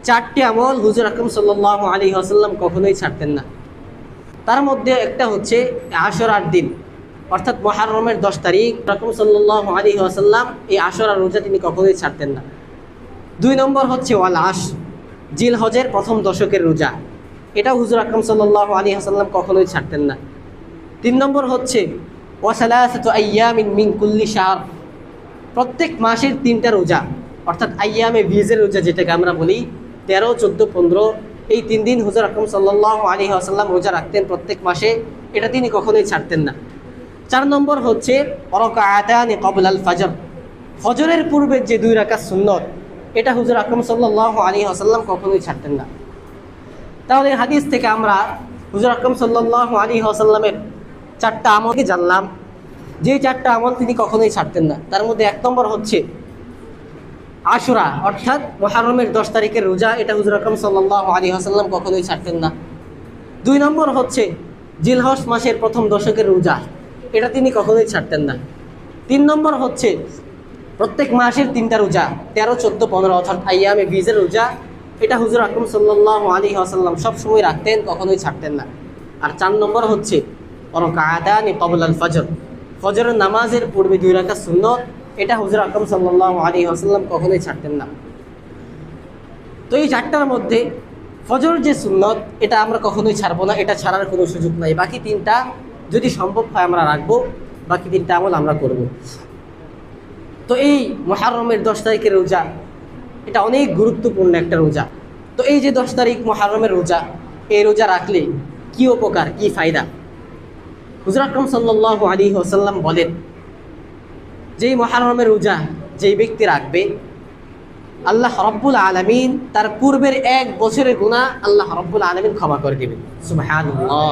চারটি আমল হুজুর আকরাম সাল্লাল্লাহু আলাইহি ওয়াসাল্লাম কখনোই ছাড়তেন না। তার মধ্যে একটা হচ্ছে আশুরার দিন, অর্থাৎ মুহররমের 10 তারিখ আকরাম সাল্লাল্লাহু আলাইহি ওয়াসাল্লাম এই আশুরার রোজা তিনি কখনোই ছাড়তেন না। 2 নম্বর হচ্ছে ওয়াল আশর, জিলহজের প্রথম দশকের রোজা, এটা হুজুর আকরাম সাল্লাল্লাহু আলাইহি ওয়াসাল্লাম কখনোই ছাড়তেন না। 3 নম্বর হচ্ছে ওয়া সালাসাতু আইয়ামিন মিন কুল্লি শাহর, প্রত্যেক মাসের 3টা রোজা, অর্থাৎ আইয়ামে বীজের রোজা যেটাকে আমরা বলি, 13, 14, 15, এই 3 দিন হুজুর আকরাম সাল্লাল্লাহু আলাইহি ওয়াসাল্লাম রোজা রাখতেন প্রত্যেক মাসে, এটা তিনি কখনোই ছাড়তেন না। 4 নম্বর হচ্ছে রাকাআতানি ক্বাবলাল ফজর, ফজরের পূর্বে যে 2 রাকাত সুন্নত, এটা হুজুর আকরাম সাল্লাল্লাহু আলাইহি ওয়াসাল্লাম কখনোই ছাড়তেন না। তাহলে হাদিস থেকে আমরা হুজুর আকরাম সাল্লাল্লাহু আলাইহি ওয়াসাল্লামের 4টা আমলকে জানলাম, যে 4টা আমল তিনি কখনোই ছাড়তেন না। তার মধ্যে 1 নম্বর হচ্ছে আশুরা, অর্থাৎ মুহররমের 10 তারিখের রোজা, এটা হুজুর আকরাম সাল্লাল্লাহু আলাইহি ওয়াসাল্লাম কখনোই ছাড়তেন না। 2 নম্বর হচ্ছে জিলহজ মাসের প্রথম দশকের রোজা, এটা তিনি কখনোই ছাড়তেন না। 3 নম্বর হচ্ছে প্রত্যেক মাসের 3টা রোজা, 13, 14, 15, অর্থাৎ আইয়ামে বীজের রোজা, এটা হুজুর আকরাম সাল্লাল্লাহু আলাইহি ওয়াসাল্লাম সবসময় রাখতেন, কখনোই ছাড়তেন না। আর 4 নম্বর হচ্ছে রাকাআতানি ক্বাবলাল ফজর, ফজরের নামাজের পূর্বে 2 রাকাত সুন্নত, এটা হুজুর আকরাম সাল্লাল্লাহু আলাইহি ওয়াসাল্লাম কখনোই ছাড়তেন না। তো এই 4টার মধ্যে ফজর যে সুন্নত, এটা আমরা কখনোই ছাড়বো না, এটা ছাড়ার কোনো সুযোগ নাই। বাকি 3টা যদি সম্ভব হয় আমরা রাখবো, বাকি 3টা আমল আমরা করব। তো এই মুহররমের 10 তারিখের রোজা, এটা অনেক গুরুত্বপূর্ণ একটা রোজা। তো এই যে 10 তারিখ মুহররমের রোজা, এই রোজা রাখলে কি উপকার, কি ফায়দা? হুজুর আকরাম সাল্লাল্লাহু আলাইহি ওয়াসাল্লাম বলেন, যেই মুহররমের রোজা যেই ব্যক্তি রাখবে, আল্লাহ রাব্বুল আলামিন তার পূর্বের 1 বছরের গুনাহ আল্লাহ রাব্বুল আলামিন ক্ষমা করে দিবেন। সুবহানাল্লাহ।